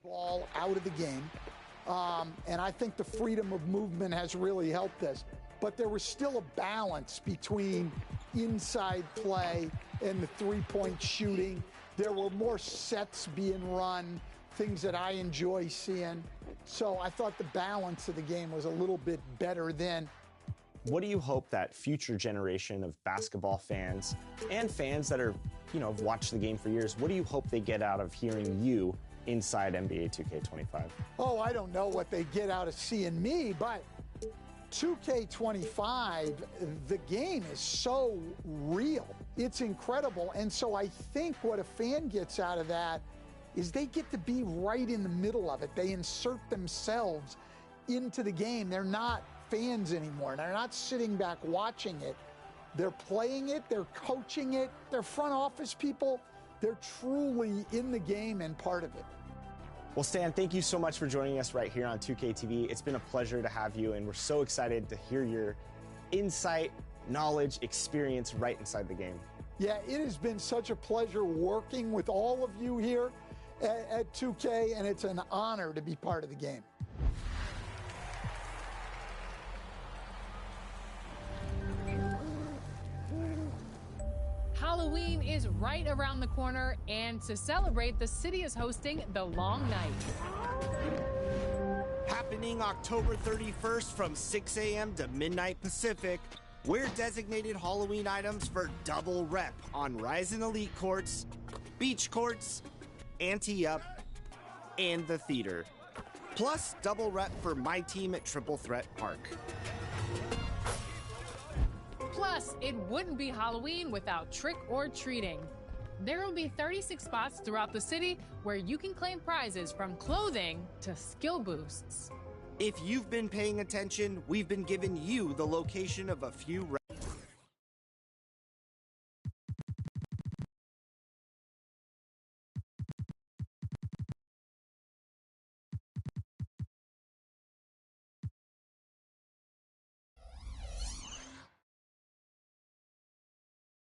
ball out of the game. And I think the freedom of movement has really helped this. But there was still a balance between inside play and the three-point shooting. There were more sets being run, things that I enjoy seeing. So I thought the balance of the game was a little bit better then. What do you hope that future generation of basketball fans and fans that are, have watched the game for years, what do you hope they get out of hearing you inside NBA 2K25? Oh, I don't know what they get out of seeing me, but 2K25, the game is so real. It's incredible. And so I think what a fan gets out of that is they get to be right in the middle of it. They insert themselves into the game. They're not fans anymore. They're not sitting back watching it. They're playing it. They're coaching it. They're front office people. They're truly in the game and part of it. Well, Stan, thank you so much for joining us right here on 2K TV. It's been a pleasure to have you, and we're so excited to hear your insight, knowledge, experience right inside the game. Yeah, it has been such a pleasure working with all of you here at 2K, and it's an honor to be part of the game. Halloween is right around the corner, and to celebrate, the city is hosting the Long Night. Happening October 31st from 6 a.m. to midnight Pacific, wear designated Halloween items for double rep on Ryzen Elite courts, beach courts, Ante-Up, and the theater. Plus double rep for my team at Triple Threat Park. Plus, it wouldn't be Halloween without trick or treating. There will be 36 spots throughout the city where you can claim prizes from clothing to skill boosts. If you've been paying attention, we've been giving you the location of a few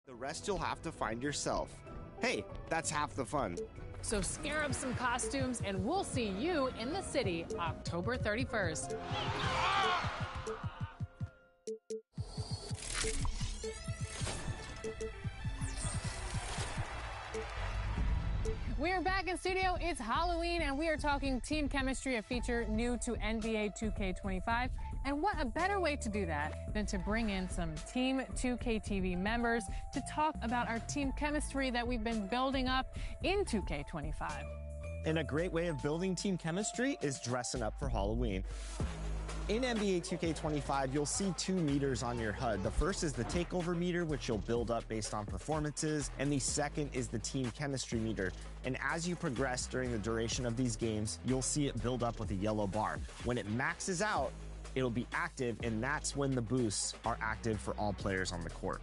The rest you'll have to find yourself. Hey, that's half the fun. So scare up some costumes, and we'll see you in the city October 31st. We're back in studio. It's Halloween, and we are talking team chemistry, a feature new to NBA 2K25. And what a better way to do that than to bring in some Team 2K TV members to talk about our team chemistry that we've been building up in 2K25. And a great way of building team chemistry is dressing up for Halloween. In NBA 2K25, you'll see 2 meters on your HUD. The first is the takeover meter, which you'll build up based on performances, and the second is the team chemistry meter. And as you progress during the duration of these games, you'll see it build up with a yellow bar. When it maxes out, it'll be active, and that's when the boosts are active for all players on the court.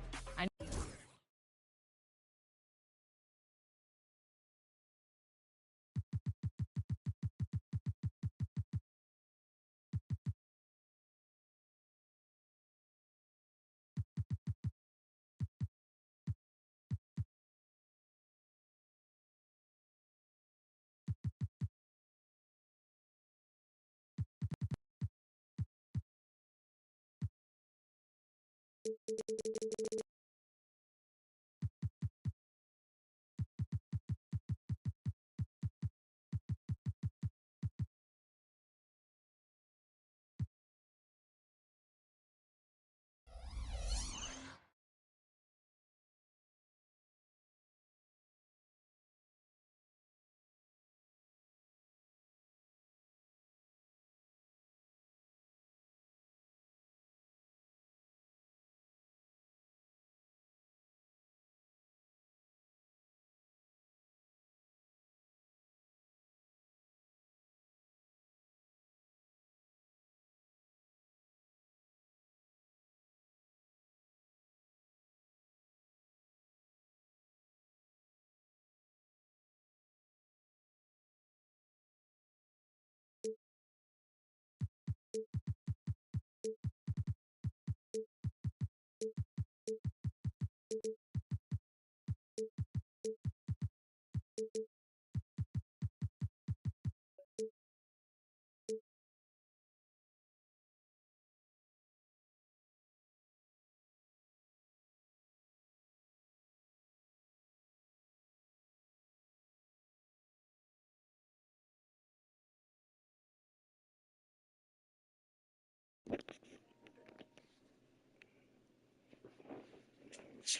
Let's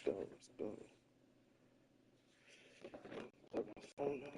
go. Plug my phone up.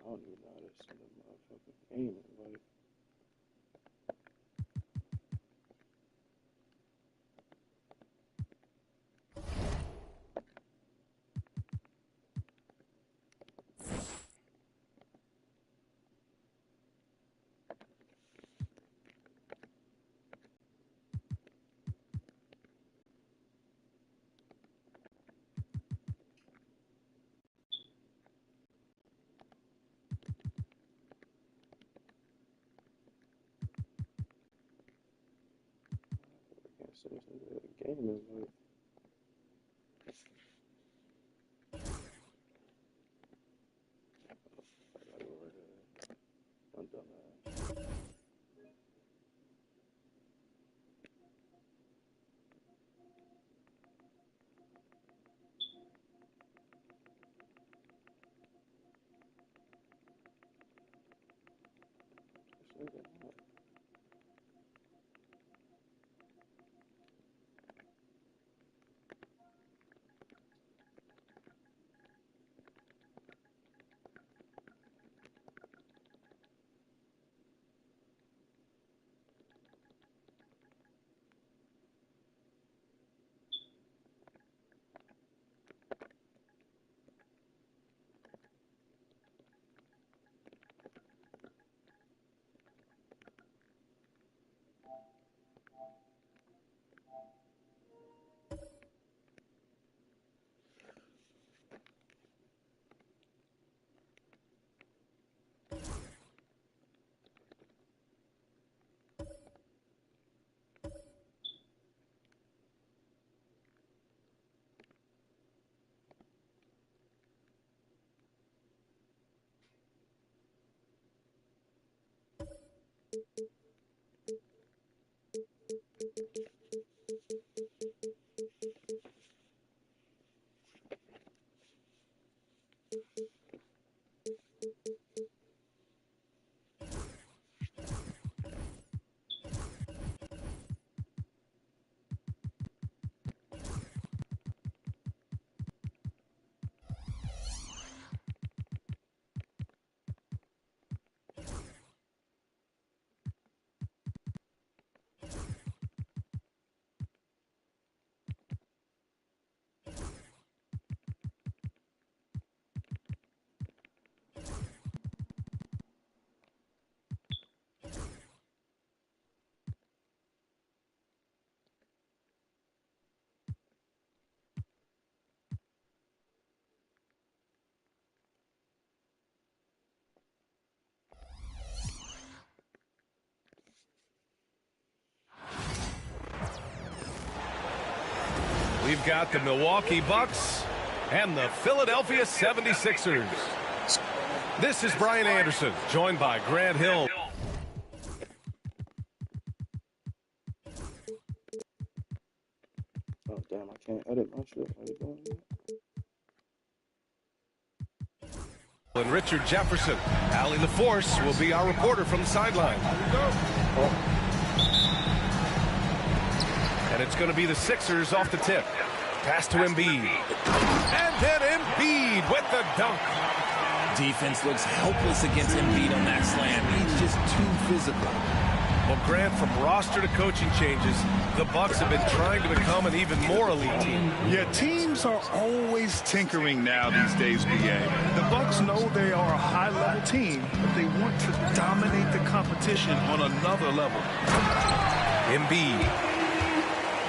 I don't even know how to send a motherfucking game invite. I can't send a game invite. I gotta go right there. I'm dumbass. Send it out. We've got the Milwaukee Bucks and the Philadelphia 76ers. This is Brian Anderson, joined by Grant Hill. Oh, damn, I can't edit my shit. How you doing that? And Richard Jefferson. Allie LaForce will be our reporter from the sideline. And it's going to be the Sixers off the tip. Pass to Embiid. And then Embiid with the dunk. Defense looks helpless against Embiid on that slam. He's just too physical. Well, Grant, from roster to coaching changes, the Bucks have been trying to become an even more elite team. Yeah, teams are always tinkering now these days, BA. The Bucks know they are a high-level team, but they want to dominate the competition on another level. Embiid.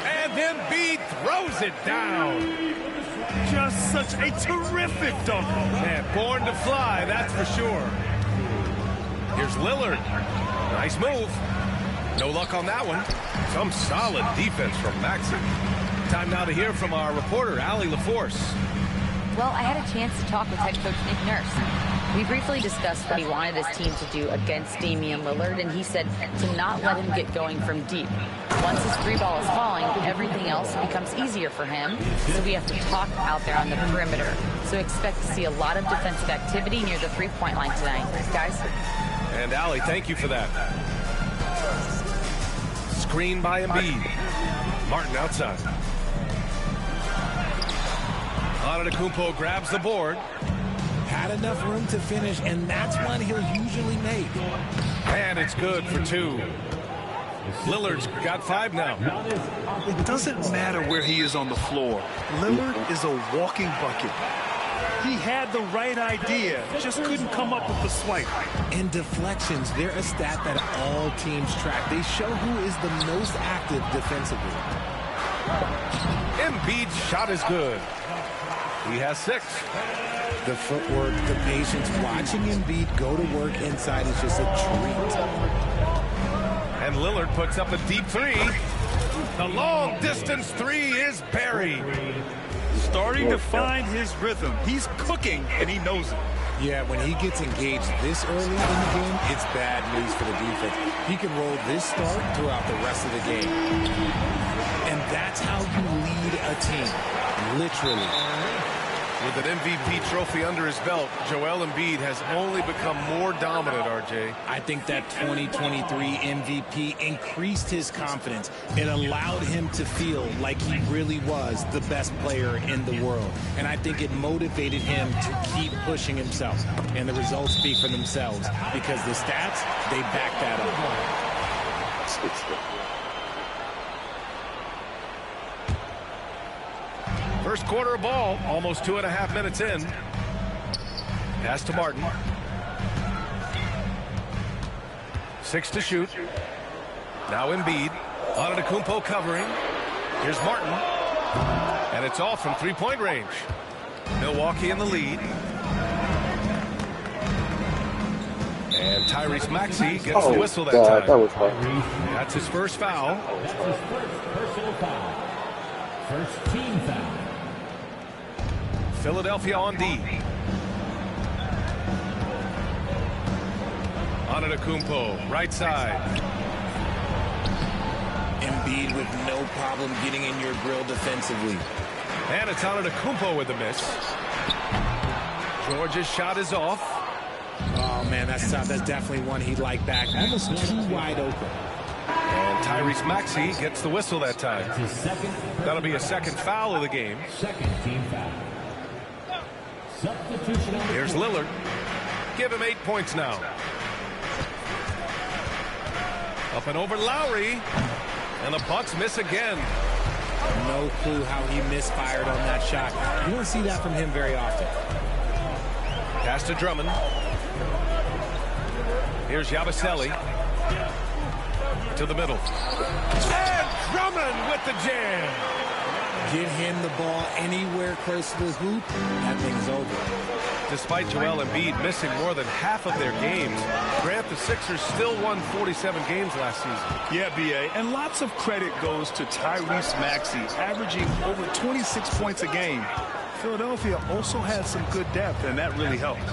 And Embiid throws it down. Just such a terrific dunker. Man, born to fly, that's for sure. Here's Lillard. Nice move. No luck on that one. Some solid defense from Maxey. Time now to hear from our reporter, Allie LaForce. Well, I had a chance to talk with head coach Nick Nurse. We briefly discussed what he wanted his team to do against Damian Lillard, and he said to not let him get going from deep. Once his free ball is falling, everything else becomes easier for him, so we have to talk out there on the perimeter. So expect to see a lot of defensive activity near the three-point line tonight. Guys? And Allie, thank you for that. Screen by Embiid. Martin outside. Antetokounmpo grabs the board. Had enough room to finish, and that's one he'll usually make. And it's good for two. Lillard's got 5 now. It doesn't matter where he is on the floor. Lillard is a walking bucket. He had the right idea, just couldn't come up with the swipe. And deflections, they're a stat that all teams track. They show who is the most active defensively. Embiid's shot is good. He has 6. The footwork, the patience, watching Embiid go to work inside is just a treat. And Lillard puts up a deep 3. The long distance 3 is buried. Starting to find his rhythm. He's cooking, and he knows it. Yeah, when he gets engaged this early in the game, it's bad news for the defense. He can roll this start throughout the rest of the game. And that's how you lead a team, literally. With an MVP trophy under his belt, Joel Embiid has only become more dominant, RJ. I think that 2023 MVP increased his confidence. It allowed him to feel like he really was the best player in the world. And I think it motivated him to keep pushing himself. And the results speak for themselves because the stats, they back that up. First quarter of ball, almost 2.5 minutes in. Pass to Martin. 6 to shoot. Now Embiid. Antetokounmpo covering. Here's Martin. And it's off from three-point range. Milwaukee in the lead. And Tyrese Maxey gets the whistle that time. That was hard. That's his first foul. That's his first personal foul. First team foul. Philadelphia on D. Antetokounmpo, right side. Embiid with no problem getting in your grill defensively. And it's Antetokounmpo with the miss. George's shot is off. Oh, man, that's tough. That's definitely one he'd like back. Almost too wide open. And Tyrese Maxey gets the whistle that time. That'll be a second foul of the game. Second team foul. Substitution. Here's Lillard. Give him 8 points now. Up and over Lowry. And the Bucks miss again. No clue how he misfired on that shot. You don't see that from him very often. Pass to Drummond. Here's Yabusele. To the middle. And Drummond with the jam. Get him the ball anywhere close to the hoop, that thing's over. Despite Joel Embiid missing more than half of their games, Grant, the Sixers still won 47 games last season. Yeah, B.A., and lots of credit goes to Tyrese Maxey, averaging over 26 points a game. Philadelphia also had some good depth, and that really helped.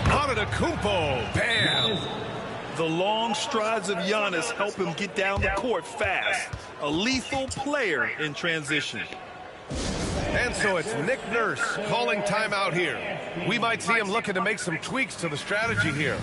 Antetokounmpo, bam! The long strides of Giannis help him get down the court fast. A lethal player in transition. And so it's Nick Nurse calling timeout here. We might see him looking to make some tweaks to the strategy here.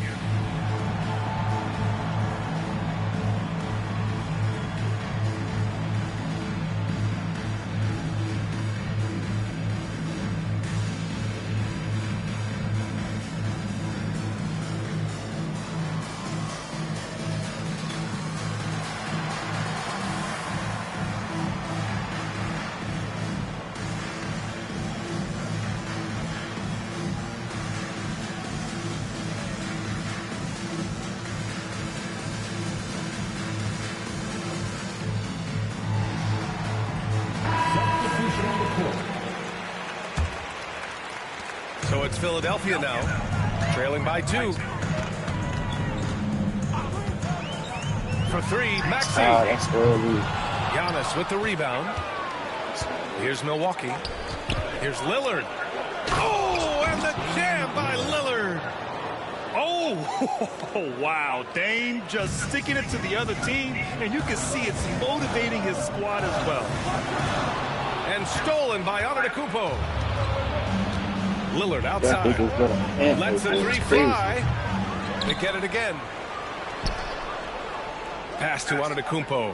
Philadelphia now, trailing by 2. For 3, Maxey. That's early. Giannis with the rebound. Here's Milwaukee. Here's Lillard. Oh, and the jam by Lillard. Oh, wow. Dame just sticking it to the other team, and you can see it's motivating his squad as well. And stolen by Antetokounmpo. Lillard outside. Lets the 3 fly. They get it again. Pass to Antetokounmpo.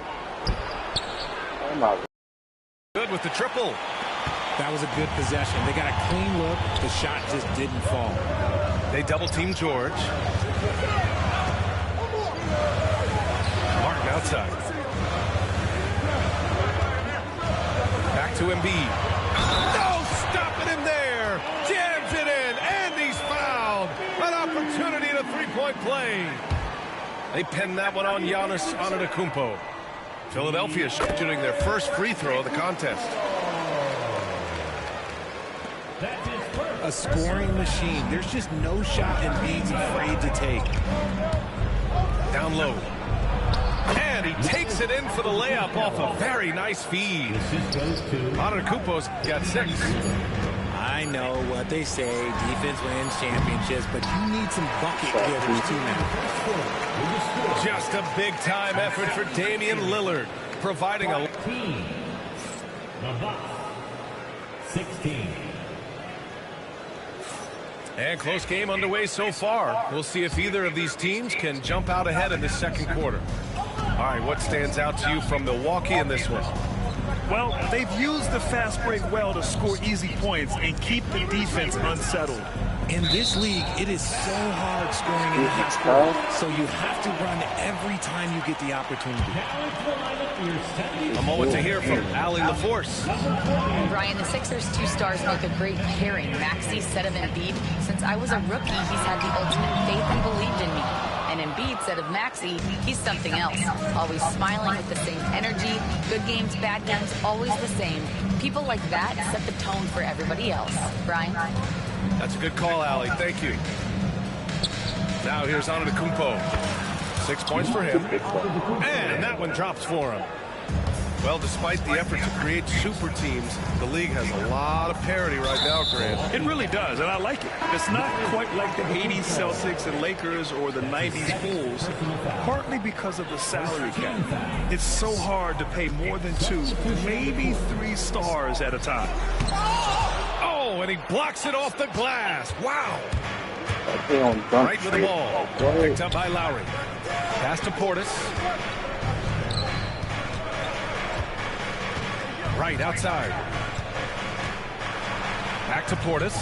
Good with the triple. That was a good possession. They got a clean look. The shot just didn't fall. They double team George. Martin outside. Back to Embiid. No, stopping him there. Jams it in, and he's fouled. An opportunity at a three-point play. They pinned that one on Giannis Antetokounmpo. Philadelphia shooting their first free throw of the contest. A scoring machine. There's just no shot Embiid's afraid to take. Down low. And he takes it in for the layup off a very nice feed. Antetokounmpo's got 6. I know what they say, defense wins championships, but you need some bucket getters too now. Just a big-time effort for Damian Lillard, providing a... The Bucks, 16. And close game underway so far. We'll see if either of these teams can jump out ahead in the second quarter. All right, what stands out to you from Milwaukee in this one? Well, they've used the fast break well to score easy points and keep the defense unsettled. In this league, it is so hard scoring in the half court, so you have to run every time you get the opportunity. A moment to hear from Allie LaForce. Brian, the Sixers' 2 stars make a great pairing. Maxey said of Embiid, since I was a rookie, he's had the ultimate faith and believed in me. And Embiid said of Maxey, he's something else. Always smiling with the same energy. Good games, bad games, always the same. People like that set the tone for everybody else. Brian? That's a good call, Allie. Thank you. Now here's Antetokounmpo. 6 points for him. And that one drops for him. Well, despite the effort to create super teams, the league has a lot of parity right now, Grant. It really does, and I like it. It's not quite like the 80s Celtics and Lakers or the 90s Bulls, partly because of the salary cap. It's so hard to pay more than 2, maybe 3 stars at a time. Oh, and he blocks it off the glass. Wow. Right with the ball. Picked up by Lowry. Pass to Portis. Right outside. Back to Portis.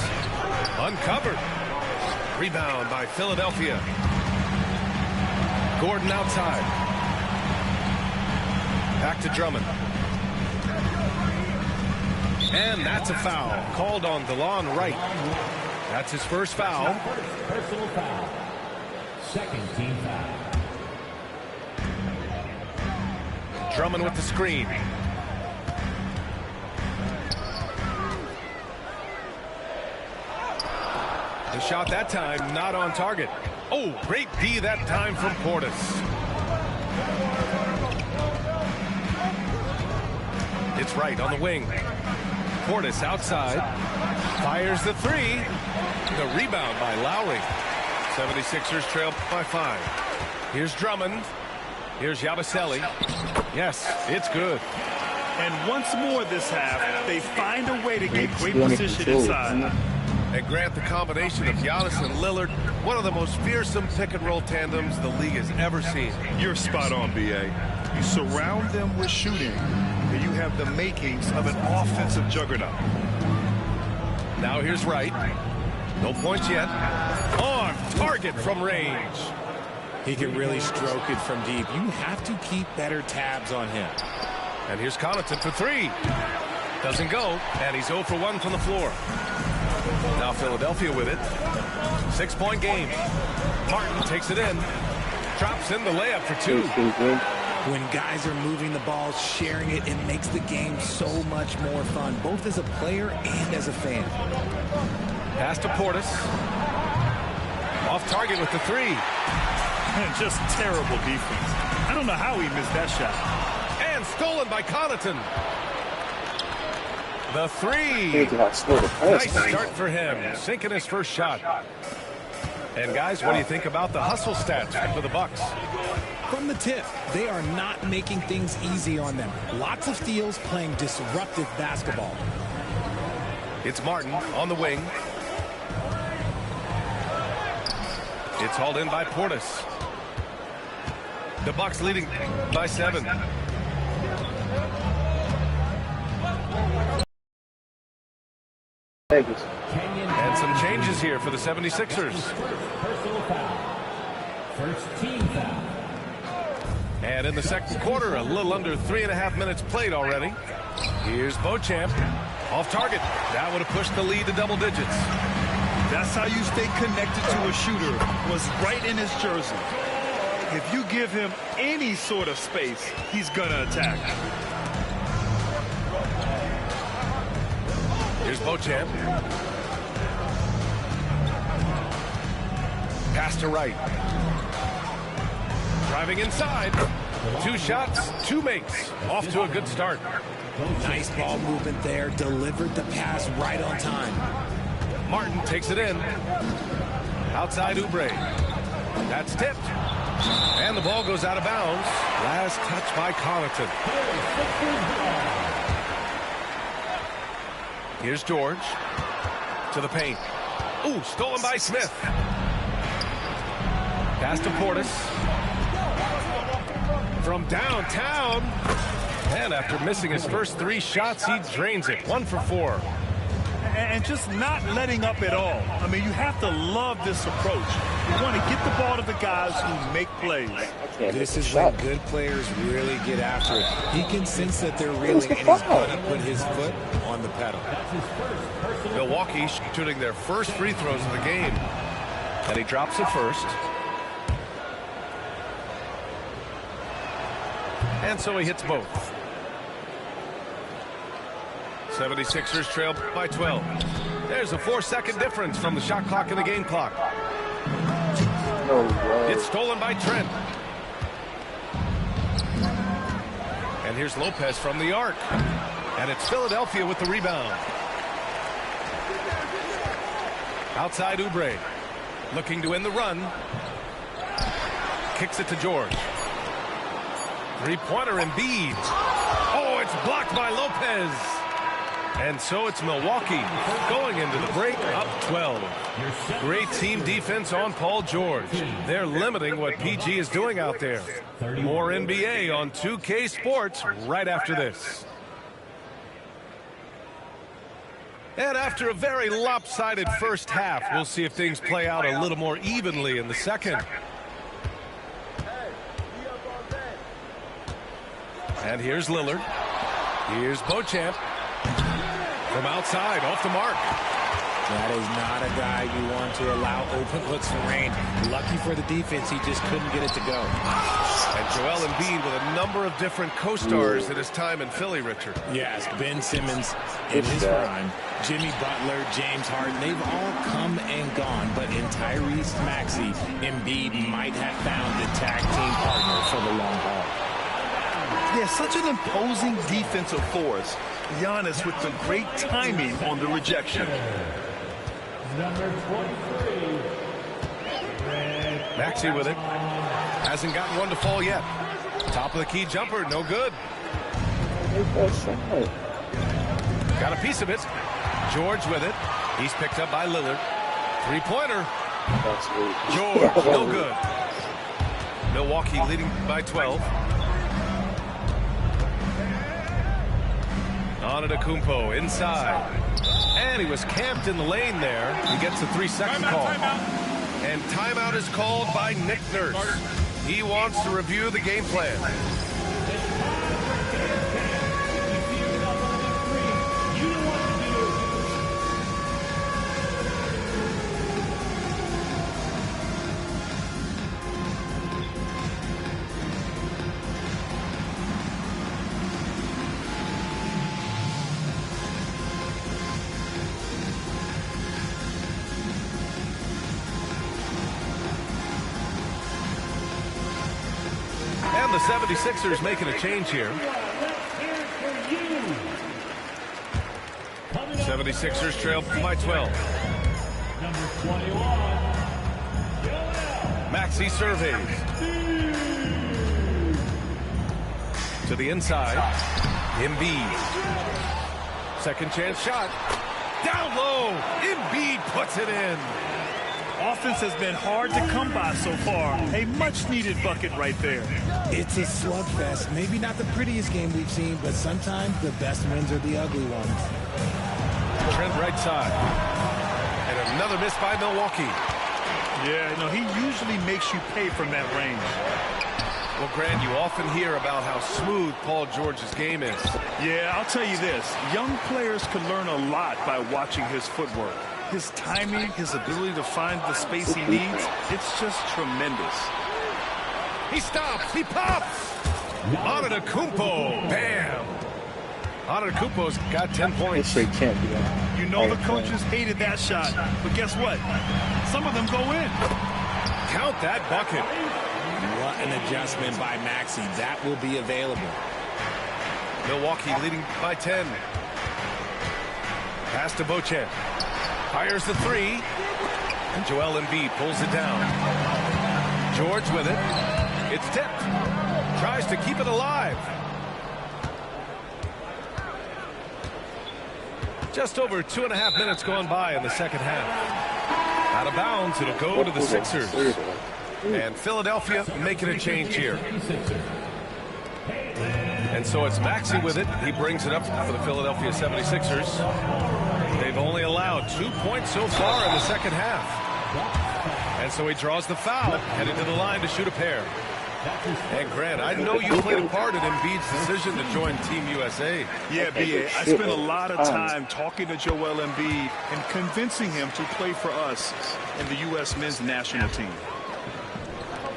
Uncovered. Rebound by Philadelphia. Gordon outside. Back to Drummond. And that's a foul. Called on DeLon Wright. That's his first foul. Personal foul. Second team foul. Drummond with the screen. The shot that time not on target. Oh, great D that time from Portis. It's right on the wing. Portis outside. Fires the 3. The rebound by Lowry. 76ers trail by 5. Here's Drummond. Here's Yabusele. Yes, it's good. And once more this half, they find a way to get great position inside. And Grant, the combination of Giannis and Lillard, one of the most fearsome pick-and-roll tandems the league has ever seen. You're spot on, B.A. You surround them with shooting, and you have the makings of an offensive juggernaut. Now here's Wright. No points yet. On target from range. He can really stroke it from deep. You have to keep better tabs on him. And here's Connaughton for 3. Doesn't go, and he's 0 for 1 from the floor. Now Philadelphia with it. 6-point game. Martin takes it in. Drops in the layup for 2. When guys are moving the ball, sharing it, it makes the game so much more fun, both as a player and as a fan. Pass to Portis. Off target with the three. And just terrible defense. I don't know how he missed that shot. And stolen by Connaughton. The three. Nice start for him, sinking his first shot. And guys, what do you think about the hustle stats for the Bucks? From the tip, they are not making things easy on them. Lots of steals, playing disruptive basketball. It's Martin on the wing. It's hauled in by Portis. The Bucks leading by 7. And some changes here for the 76ers. First team foul. And in the second quarter, a little under 3.5 minutes played already. Here's Beauchamp. Off target. That would have pushed the lead to double digits. That's how you stay connected to a shooter. Was right in his jersey. If you give him any sort of space, he's going to attack. Here's Beauchamp. Pass to right. Driving inside. 2 shots, 2 makes. Off to a good start. Nice ball movement there. Delivered the pass right on time. Martin takes it in. Outside Oubre. That's tipped. And the ball goes out of bounds. Last touch by Connaughton. Here's George. To the paint. Ooh, stolen by Smith. Pass to Portis. From downtown. And after missing his first 3 shots, he drains it. 1 for 4. And just not letting up at all. I mean, you have to love this approach. You want to get the ball to the guys who make plays. This is when good players really get after it. He can sense that they're reeling, and he's going to put his foot on the pedal. Milwaukee shooting their first free throws of the game. And he drops it first. And so he hits both. 76ers trail by 12. There's a 4-second difference from the shot clock and the game clock. It's stolen by Trent. And here's Lopez from the arc. And it's Philadelphia with the rebound. Outside Oubre. Looking to end the run. Kicks it to George. Three-pointer Embiid. Oh, it's blocked by Lopez. And so it's Milwaukee going into the break up 12. Great team defense on Paul George. They're limiting what PG is doing out there. More NBA on 2K Sports right after this. And after a very lopsided first half, we'll see if things play out a little more evenly in the second. And here's Lillard. Here's Beauchamp. From outside, off the mark. That is not a guy you want to allow open looks for range. Lucky for the defense, he just couldn't get it to go. And Joel Embiid with a number of different co-stars at his time in Philly, Richard. Yes, Ben Simmons in his prime, Jimmy Butler, James Harden, they've all come and gone. But in Tyrese Maxey, Embiid might have found the tag team partner for the long haul. They're such an imposing defensive force. Giannis with the great timing on the rejection. Number 23. Maxey with it. Hasn't gotten one to fall yet. Top of the key jumper, no good. Got a piece of it. George with it. He's picked up by Lillard. Three-pointer. George, no good. Milwaukee leading by 12. Antetokounmpo inside. And he was camped in the lane there. He gets a 3-second call. And timeout is called by Nick Nurse. He wants to review the game plan. And the 76ers making a change here. 76ers trail by 12. Number 21. Maxey surveys. To the inside. Embiid. Second chance shot. Down low. Embiid puts it in. Offense has been hard to come by so far. A much-needed bucket right there. It's a slugfest. Maybe not the prettiest game we've seen, but sometimes the best wins are the ugly ones. Trent right side. And another miss by Milwaukee. Yeah, you know, he usually makes you pay from that range. Well, Grant, you often hear about how smooth Paul George's game is. Yeah, I'll tell you this. Young players can learn a lot by watching his footwork. His timing, his ability to find the space he needs, it's just tremendous. He stops. He pops. Antetokounmpo. Bam. Antetokounmpo's got 10 points. They can't do that. You know the coaches hated that shot, but guess what? Some of them go in. Count that bucket. What an adjustment by Maxey. That will be available. Milwaukee leading by 10. Pass to Beauchamp. Fires the three. And Joel Embiid pulls it down. George with it. It's tipped. Tries to keep it alive. Just over 2.5 minutes gone by in the second half. Out of bounds, it'll go to the Sixers. And Philadelphia making a change here. And so it's Maxey with it. He brings it up for the Philadelphia 76ers. They've only allowed 2 points so far in the second half. And so he draws the foul, headed to the line to shoot a pair. And Grant, I know you played a part in Embiid's decision to join Team USA. Yeah, B.A. I spent a lot of time talking to Joel Embiid and convincing him to play for us in the U.S. men's national team.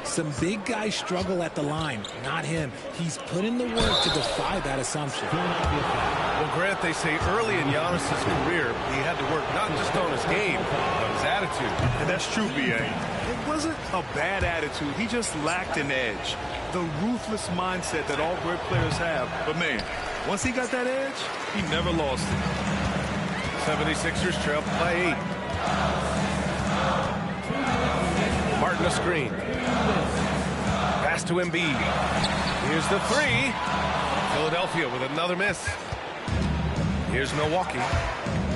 Some big guys struggle at the line, not him. He's put in the work to defy that assumption. Well, Grant, they say early in Giannis's career, he had to work not just on his game, but his attitude. And that's true, B.A. It wasn't a bad attitude. He just lacked an edge. The ruthless mindset that all great players have. But, man, once he got that edge, he never lost it. 76ers trail by 8. Martin a screen. Pass to Embiid. Here's the three. Philadelphia with another miss. Here's Milwaukee.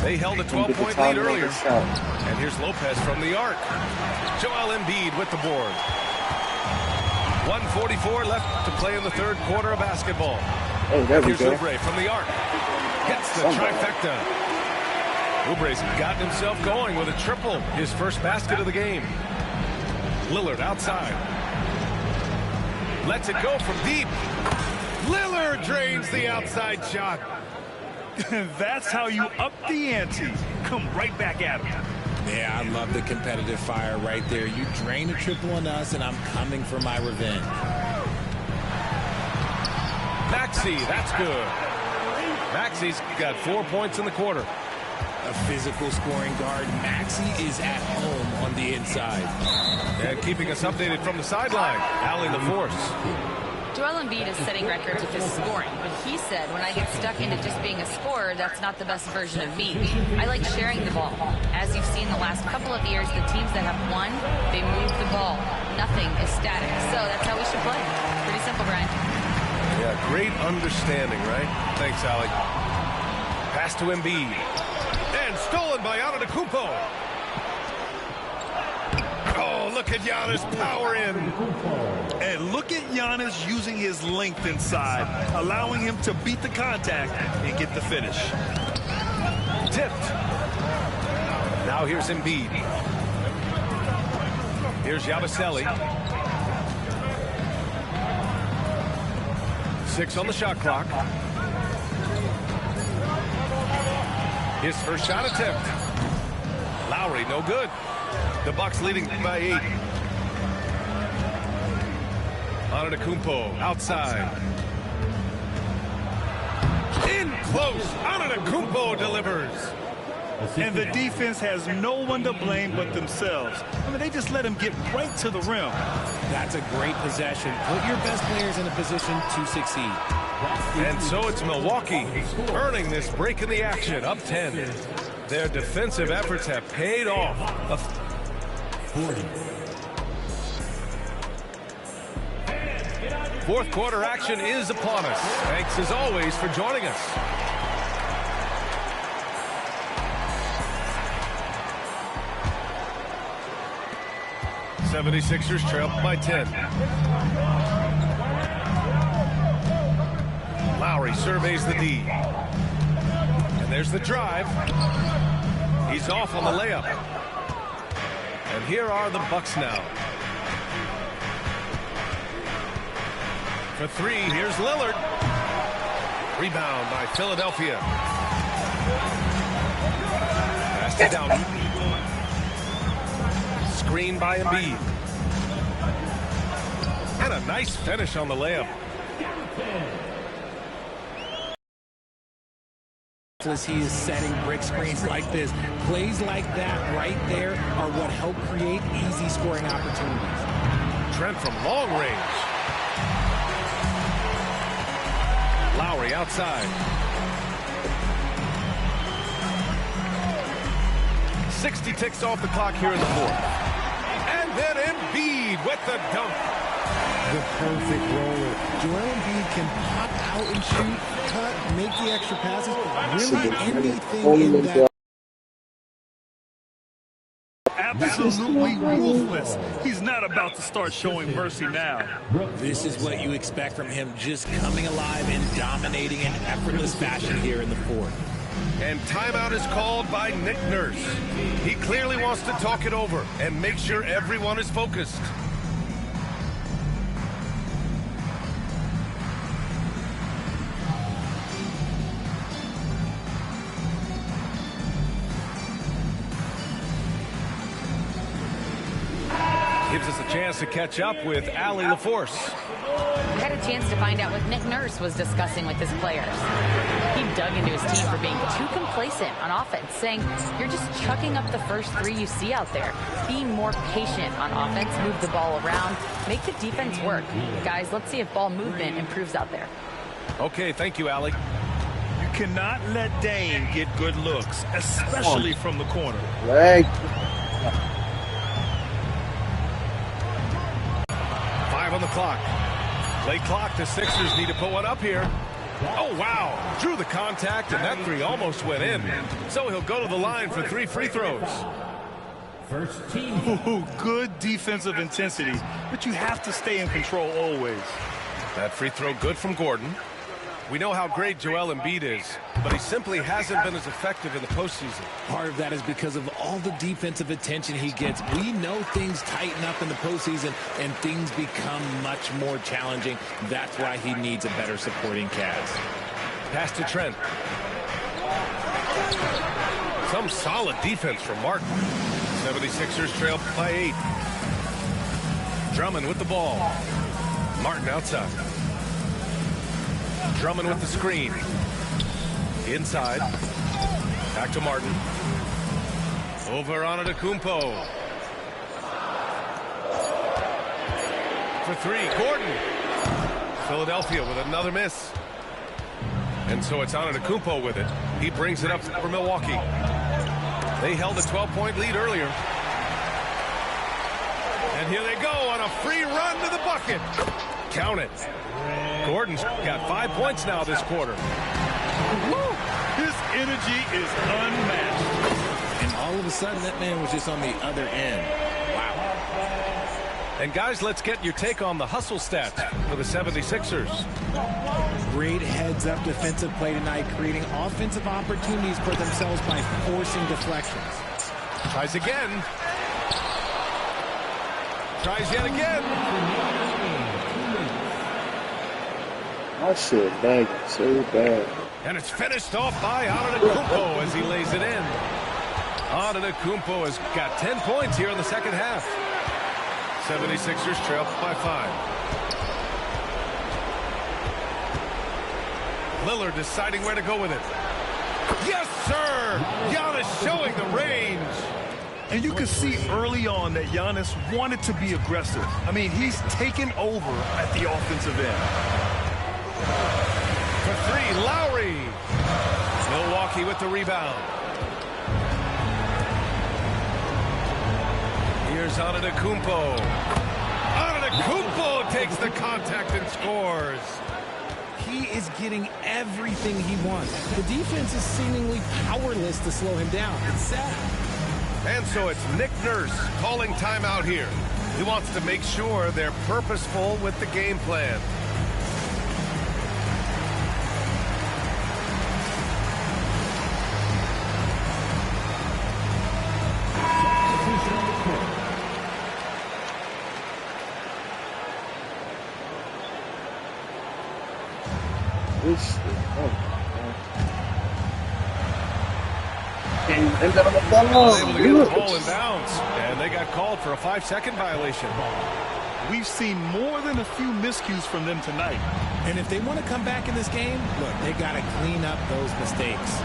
They held a 12-point lead earlier. And here's Lopez from the arc. Joel Embiid with the board. 1:44 left to play in the third quarter of basketball. Oh, there we Here's go. Oubre from the arc. Hits the trifecta. Oubre's gotten himself going with a triple. His first basket of the game. Lillard outside. Lets it go from deep. Lillard drains the outside shot. That's how you up the ante. Come right back at him. Yeah, I love the competitive fire right there. You drain a triple on us, and I'm coming for my revenge. Maxey, that's good. Maxey's got 4 points in the quarter. A physical scoring guard. Maxey is at home on the inside. And keeping us updated from the sideline, Allie LaForce. Joel Embiid is setting records with his scoring, but he said, when I get stuck into just being a scorer, that's not the best version of me. I like sharing the ball. As you've seen the last couple of years, the teams that have won, they move the ball. Nothing is static. So that's how we should play. Pretty simple, Brian. Yeah, great understanding, right? Thanks, Allie. Pass to Embiid. And stolen by Antetokounmpo. Oh, look at Giannis power in. And look at Giannis using his length inside, allowing him to beat the contact and get the finish. Tipped. Now here's Embiid. Here's Yabusele. 6 on the shot clock. His first shot attempt. Lowry, no good. The Bucks leading by 8. Antetokounmpo outside. In close. Antetokounmpo delivers. And the defense has no one to blame but themselves. I mean, they just let him get right to the rim. That's a great possession. Put your best players in a position to succeed. And so it's Milwaukee earning this break in the action, up 10. Their defensive efforts have paid off. 40. Fourth quarter action is upon us. Thanks as always for joining us. '76ers trail by 10. Lowry surveys the D. And there's the drive. He's off on the layup. And here are the Bucks now. For three, here's Lillard. Rebound by Philadelphia. Passed it down. Screen by Embiid. And a nice finish on the layup. As he is setting brick screens like this, plays like that right there are what help create easy scoring opportunities. Trent from long range. Lowry outside. 60 ticks off the clock here in the fourth. And then Embiid with the dunk. The perfect roller. Joel Embiid can pop out and shoot, cut, make the extra passes. Really anything in that. Absolutely ruthless. He's not about to start showing mercy now. This is what you expect from him, just coming alive and dominating in effortless fashion here in the fourth. And timeout is called by Nick Nurse. He clearly wants to talk it over and make sure everyone is focused. Gives us a chance to catch up with Allie LaForce. We had a chance to find out what Nick Nurse was discussing with his players. He dug into his team for being too complacent on offense, saying, you're just chucking up the first three you see out there. Be more patient on offense, move the ball around, make the defense work. Guys, let's see if ball movement improves out there. Okay, thank you, Allie. You cannot let Dame get good looks, especially from the corner. Leg. 5 on the clock. Late clock, the Sixers need to put one up here. Oh, wow. Drew the contact, and that three almost went in. So he'll go to the line for 3 free throws. First team. Ooh, good defensive intensity, but you have to stay in control always. That free throw good from Gordon. We know how great Joel Embiid is, but he simply hasn't been as effective in the postseason. Part of that is because of all the defensive attention he gets. We know things tighten up in the postseason and things become much more challenging. That's why he needs a better supporting cast. Pass to Trent. Some solid defense from Martin. 76ers trail by 8. Drummond with the ball. Martin outside. Drummond with the screen. Inside. Back to Martin. Over on Antetokounmpo. For 3, Gordon. Philadelphia with another miss. And so it's Antetokounmpo with it. He brings it up for Milwaukee. They held a 12-point lead earlier. And here they go on a free run to the bucket. Count it. Gordon's got 5 points now this quarter. Woo! His energy is unmatched. And all of a sudden, that man was just on the other end. Wow. And guys, let's get your take on the hustle stats for the 76ers. Great heads-up defensive play tonight, creating offensive opportunities for themselves by forcing deflections. Tries again. Tries yet again. I should bag it so bad. And it's finished off by Antetokounmpo as he lays it in. Antetokounmpo has got 10 points here in the second half. 76ers trail by 5. Lillard deciding where to go with it. Yes, sir! Giannis showing the range. And you can see early on that Giannis wanted to be aggressive. I mean, he's taken over at the offensive end. For three, Lowry. Milwaukee with the rebound. Here's Antetokounmpo. Antetokounmpo takes the contact and scores. He is getting everything he wants. The defense is seemingly powerless to slow him down. It's sad. And so it's Nick Nurse calling timeout here. He wants to make sure they're purposeful with the game plan. And able to get the ball in bounds, and they got called for a 5-second violation. We've seen more than a few miscues from them tonight. And if they want to come back in this game, look, they got to clean up those mistakes.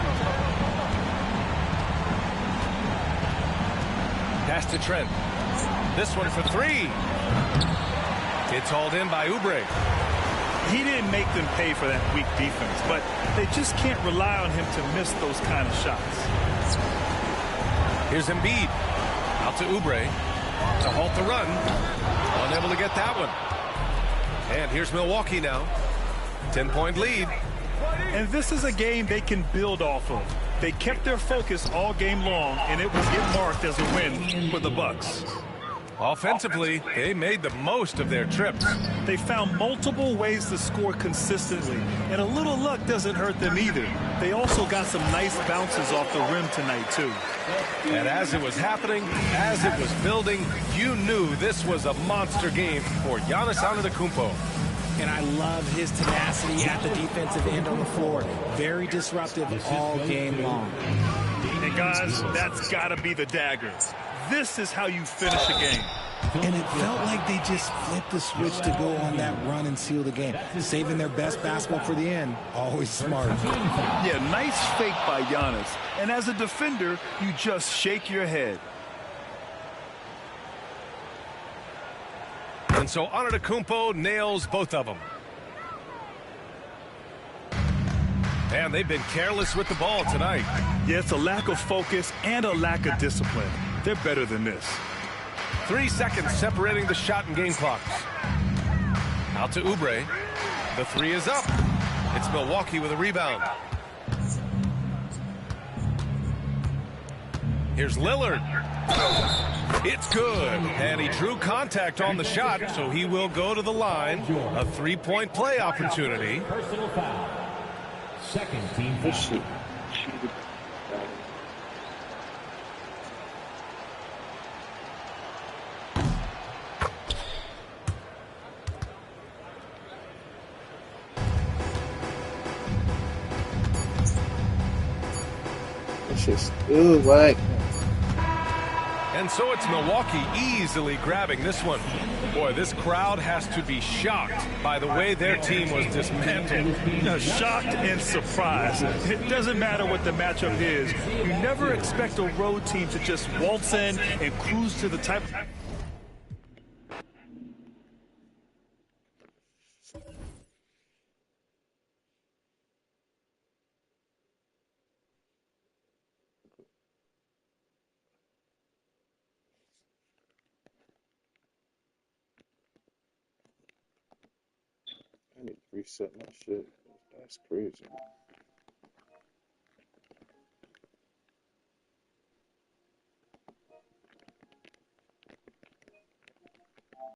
Pass to Trent. This one for three. It's hauled in by Oubre. He didn't make them pay for that weak defense, but they just can't rely on him to miss those kind of shots. Here's Embiid. Out to Oubre to halt the run. Unable to get that one. And here's Milwaukee now. 10-point lead. And this is a game they can build off of. They kept their focus all game long, and it will get marked as a win for the Bucks. Offensively, they made the most of their trips. They found multiple ways to score consistently, and a little luck doesn't hurt them either. They also got some nice bounces off the rim tonight, too. And as it was happening, as it was building, you knew this was a monster game for Giannis Antetokounmpo. And I love his tenacity at the defensive end on the floor. Very disruptive all game long. And guys, that's got to be the dagger. This is how you finish a game. And it felt like they just flipped the switch to go on that run and seal the game. Saving their best basketball for the end. Always smart. Yeah, nice fake by Giannis. And as a defender, you just shake your head. And so Antetokounmpo nails both of them. And they've been careless with the ball tonight. Yeah, it's a lack of focus and a lack of discipline. They're better than this. 3 seconds separating the shot and game clocks. Out to Oubre. The three is up. It's Milwaukee with a rebound. Here's Lillard. It's good. And he drew contact on the shot, so he will go to the line. A 3-point play opportunity. Personal foul. Second team foul. It's just, ooh, what? And so it's Milwaukee easily grabbing this one. Boy, this crowd has to be shocked by the way their team was dismantled. Shocked and surprised. It doesn't matter what the matchup is. You never expect a road team to just waltz in and cruise to the type. I need to reset my shit. That's crazy.